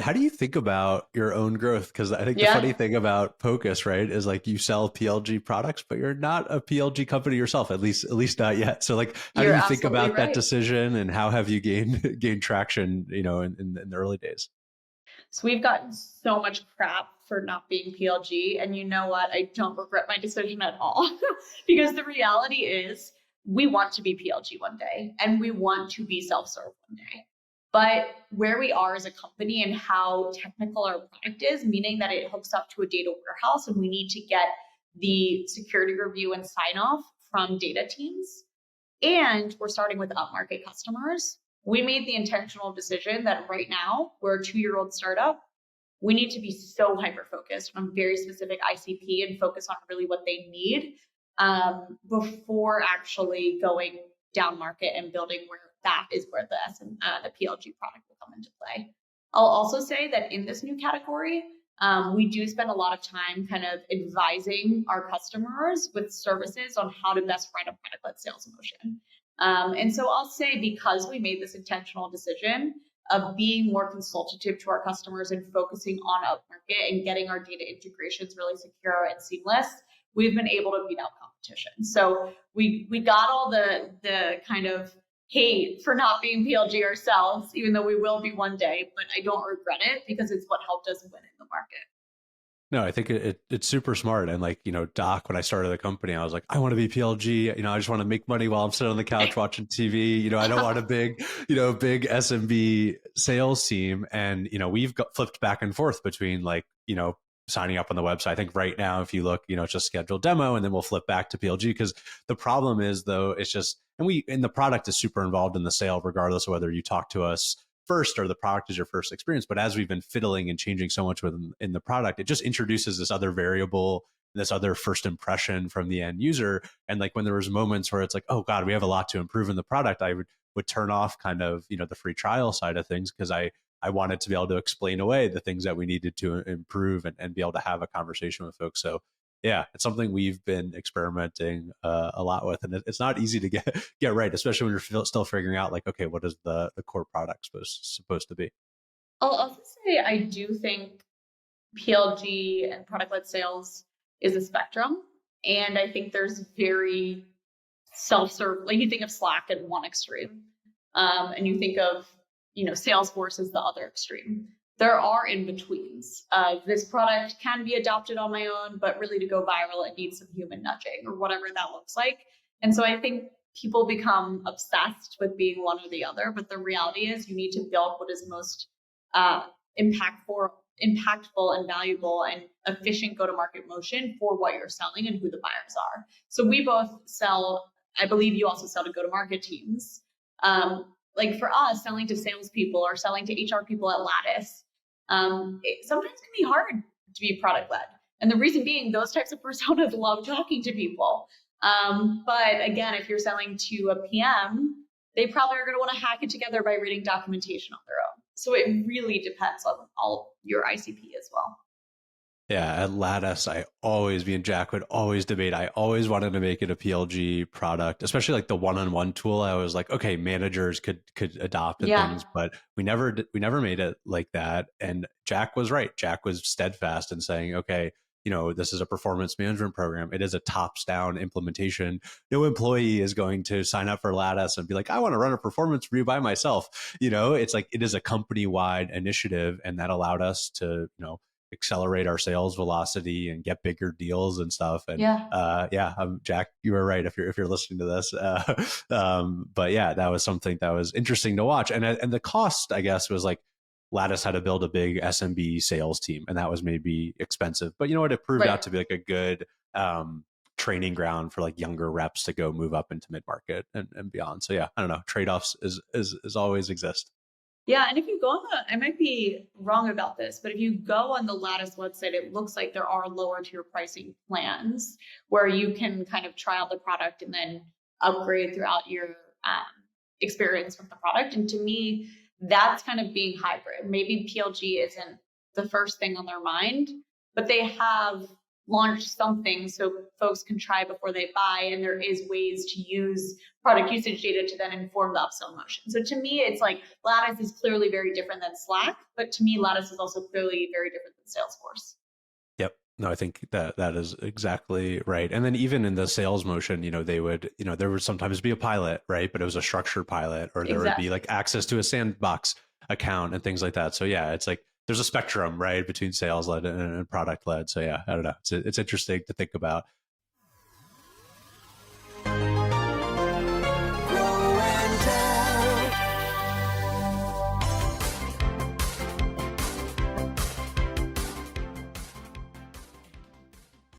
How do you think about your own growth? Because I think the Yeah, funny thing about Pocus, right, is like you sell PLG products, but you're not a PLG company yourself, at least not yet. So like, how do you're you think absolutely about that right. decision, and how have you gained gained traction, in the early days? So we've gotten so much crap for not being PLG. And you know what? I don't regret my decision at all because the reality is we want to be PLG one day and we want to be self serve one day. But where we are as a company and how technical our product is, meaning that it hooks up to a data warehouse and we need to get the security review and sign off from data teams, and we're starting with upmarket customers. We made the intentional decision that right now we're a 2-year-old startup. We need to be so hyper focused on very specific ICP and focus on really what they need before actually going down market and building where that is where the PLG product will come into play. I'll also say that in this new category, we do spend a lot of time kind of advising our customers with services on how to best run a product-led sales motion. And so I'll say because we made this intentional decision of being more consultative to our customers and focusing on upmarket and getting our data integrations really secure and seamless, we've been able to beat out competition. So we got all the kind of hate for not being PLG ourselves, even though we will be one day, but I don't regret it because it's what helped us win in the market. No, I think it's super smart. And like, Doc, when I started the company, I was like, I want to be PLG. I just want to make money while I'm sitting on the couch watching TV. I don't want a big SMB sales team. And, we've got flipped back and forth between like, signing up on the website. I think right now, if you look, it's just scheduled demo and then we'll flip back to PLG. Because the problem is though, it's just, and the product is super involved in the sale, regardless of whether you talk to us first or the product is your first experience. But as we've been fiddling and changing so much within in the product, it just introduces this other variable, this other first impression from the end user. And like when there was moments where it's like, oh God, we have a lot to improve in the product, I would turn off kind of, the free trial side of things because I wanted to be able to explain away the things that we needed to improve and be able to have a conversation with folks. So yeah, it's something we've been experimenting a lot with, and it's not easy to get right, especially when you're still figuring out like, okay, what is the core product supposed to be? I'll also say I do think PLG and product led sales is a spectrum. And I think there's very self serve, like you think of Slack at one extreme, and you think of, Salesforce as the other extreme. There are in betweens. This product can be adopted on my own, but really to go viral, it needs some human nudging or whatever that looks like. And so I think people become obsessed with being one or the other. But the reality is, you need to build what is most uh, impactful and valuable and efficient go-to-market motion for what you're selling and who the buyers are. So we both sell, I believe you also sell to go-to-market teams. Like for us, selling to salespeople or selling to HR people at Lattice, it sometimes can be hard to be product-led. And the reason being, those types of personas love talking to people. But again, if you're selling to a PM, they probably are going to want to hack it together by reading documentation on their own. So it really depends on all your ICP as well. Yeah, at Lattice, me and Jack would always debate. I always wanted to make it a PLG product, especially like the one-on-one tool. I was like, okay, managers could adopt and Yeah. things, but we never made it like that. And Jack was right. Jack was steadfast in saying, okay, this is a performance management program. It is a tops down implementation. No employee is going to sign up for Lattice and be like, I want to run a performance review by myself. It's like it is a company wide initiative, and that allowed us to, accelerate our sales velocity and get bigger deals and stuff. And Yeah. yeah, Jack, you were right if you're listening to this. But yeah, that was something that was interesting to watch. And the cost, I guess, was like Lattice had to build a big SMB sales team, and that was maybe expensive. But you know what? It proved Right. out to be like a good training ground for like younger reps to go move up into mid market and beyond. So yeah, I don't know. Trade offs is always exist. Yeah, and if you go on I might be wrong about this, but if you go on the Lattice website, it looks like there are lower tier pricing plans where you can kind of try out the product and then upgrade throughout your experience with the product. And to me, that's kind of being hybrid. Maybe PLG isn't the first thing on their mind, but they have launch something so folks can try before they buy, and there is ways to use product usage data to then inform the upsell motion. So to me, it's like Lattice is clearly very different than Slack, but to me, Lattice is also clearly very different than Salesforce. Yep. No, I think that is exactly right. And then even in the sales motion, they would, there would sometimes be a pilot, right? But it was a structured pilot, or there would be like access to a sandbox account and things like that. So yeah, it's like there's a spectrum, right, between sales led and product led. So yeah, I don't know. It's interesting to think about.